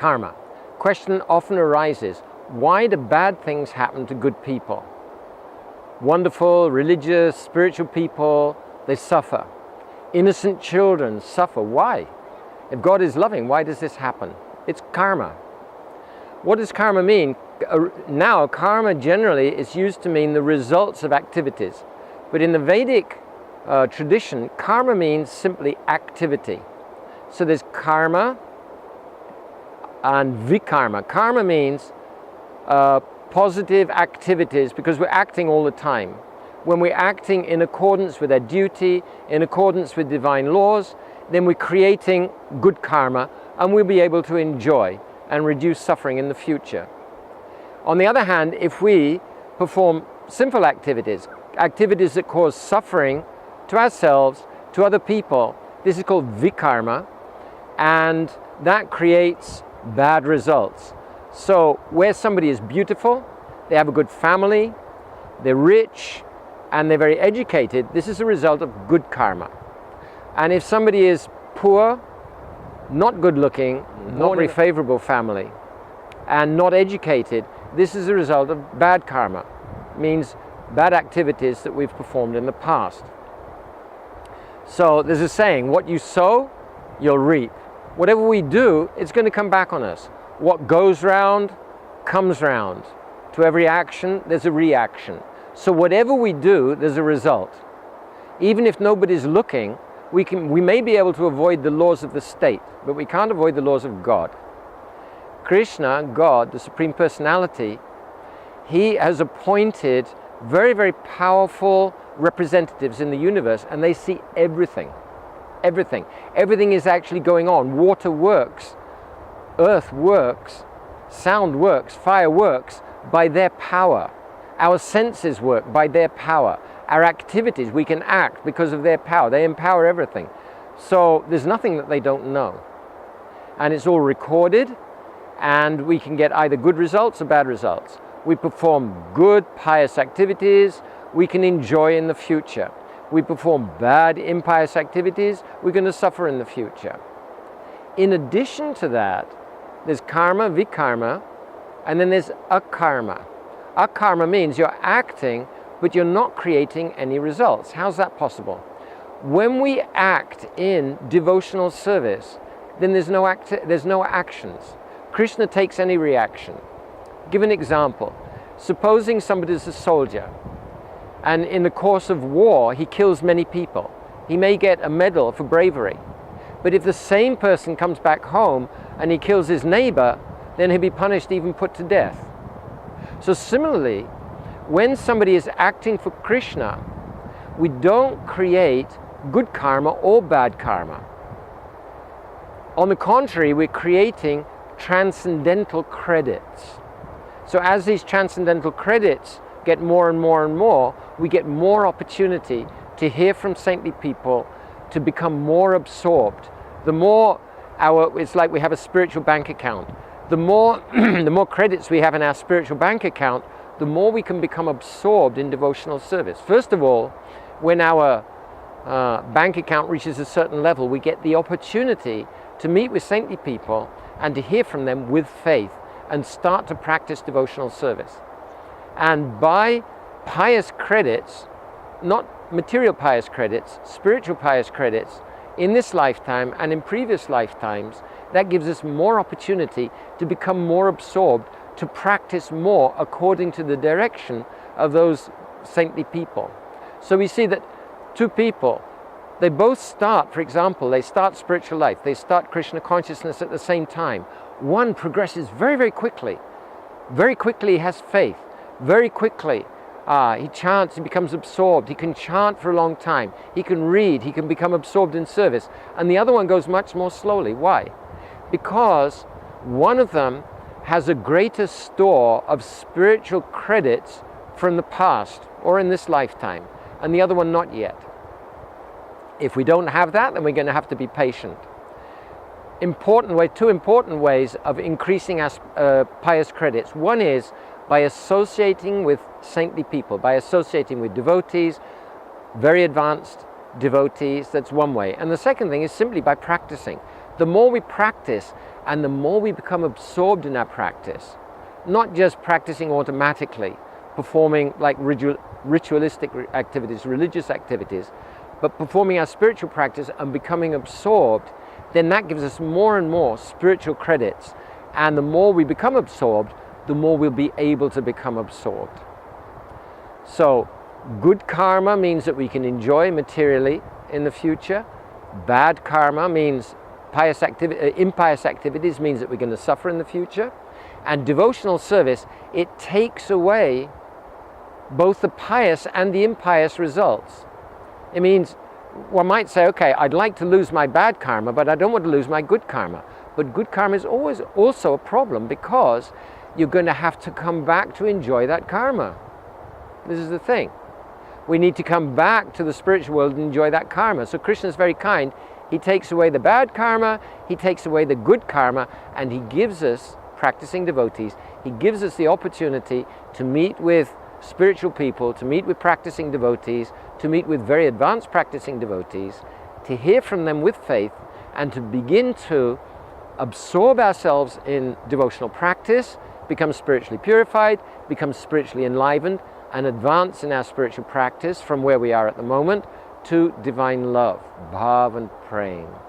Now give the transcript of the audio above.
Karma. Question often arises, why do bad things happen to good people? Wonderful, religious, spiritual people, they suffer. Innocent children suffer. Why? If God is loving, why does this happen? It's karma. What does karma mean? Now, karma generally is used to mean the results of activities. But in the Vedic tradition, karma means simply activity. So there's karma and vikarma. Karma means positive activities because we're acting all the time. When we're acting in accordance with our duty, in accordance with divine laws, then we're creating good karma and we'll be able to enjoy and reduce suffering in the future. On the other hand, if we perform sinful activities, activities that cause suffering to ourselves, to other people, this is called vikarma, and that creates bad results. So where somebody is beautiful, they have a good family, they're rich, and they're very educated, this is a result of good karma. And if somebody is poor, not good looking, not very favorable family, and not educated, this is a result of bad karma. It means bad activities that we've performed in the past. So there's a saying, what you sow, you'll reap. Whatever we do, it's going to come back on us. What goes round, comes round. To every action, there's a reaction. So whatever we do, there's a result. Even if nobody's looking, we may be able to avoid the laws of the state, but we can't avoid the laws of God. Krishna, God, the Supreme Personality, he has appointed very, very powerful representatives in the universe, and they see everything. Everything. Everything is actually going on. Water works, earth works, sound works, fire works by their power. Our senses work by their power. Our activities, we can act because of their power. They empower everything. So there's nothing that they don't know. And it's all recorded, and we can get either good results or bad results. We perform good, pious activities, we can enjoy in the future. We perform bad, impious activities, we're going to suffer in the future. In addition to that, there's karma, vikarma, and then there's akarma. Akarma means you're acting, but you're not creating any results. How's that possible? When we act in devotional service, then there's no actions. Krishna takes any reaction. Give an example. Supposing somebody is a soldier, and in the course of war, he kills many people. He may get a medal for bravery. But if the same person comes back home and he kills his neighbor, then he'll be punished, even put to death. So similarly, when somebody is acting for Krishna, we don't create good karma or bad karma. On the contrary, we're creating transcendental credits. So as these transcendental credits get more and more and more, we get more opportunity to hear from saintly people, to become more absorbed. The more it's like we have a spiritual bank account. The more, the more credits we have in our spiritual bank account, the more we can become absorbed in devotional service. First of all, when our bank account reaches a certain level, we get the opportunity to meet with saintly people and to hear from them with faith and start to practice devotional service. And by pious credits, not material pious credits, spiritual pious credits, in this lifetime and in previous lifetimes, that gives us more opportunity to become more absorbed, to practice more according to the direction of those saintly people. So we see that two people, they both start, for example, they start spiritual life, they start Krishna consciousness at the same time. One progresses very, very quickly he has faith, very quickly he chants, he becomes absorbed, he can chant for a long time, he can read, he can become absorbed in service, and the other one goes much more slowly. Why? Because one of them has a greater store of spiritual credits from the past or in this lifetime, and the other one not yet. If we don't have that, then we're going to have to be patient. Two important ways of increasing our pious credits. One is by associating with saintly people, by associating with devotees, very advanced devotees. That's one way. And the second thing is simply by practicing. the more we practice and the more we become absorbed in our practice, not just practicing automatically, performing like ritualistic activities, religious activities, but performing our spiritual practice and becoming absorbed, then that gives us more and more spiritual credits. And the more we become absorbed, the more we'll be able to become absorbed. So good karma means that we can enjoy materially in the future. Bad karma means impious activities means that we're going to suffer in the future. And devotional service, it takes away both the pious and the impious results. It means one might say, okay, I'd like to lose my bad karma, but I don't want to lose my good karma. But good karma is always also a problem, because you're going to have to come back to enjoy that karma. This is the thing. We need to come back to the spiritual world and enjoy that karma. So Krishna is very kind. He takes away the bad karma, he takes away the good karma, and he gives us, practicing devotees, he gives us the opportunity to meet with spiritual people, to meet with practicing devotees, to meet with very advanced practicing devotees, to hear from them with faith, and to begin to absorb ourselves in devotional practice, become spiritually purified, become spiritually enlivened, and advance in our spiritual practice from where we are at the moment to divine love, bhav and prema.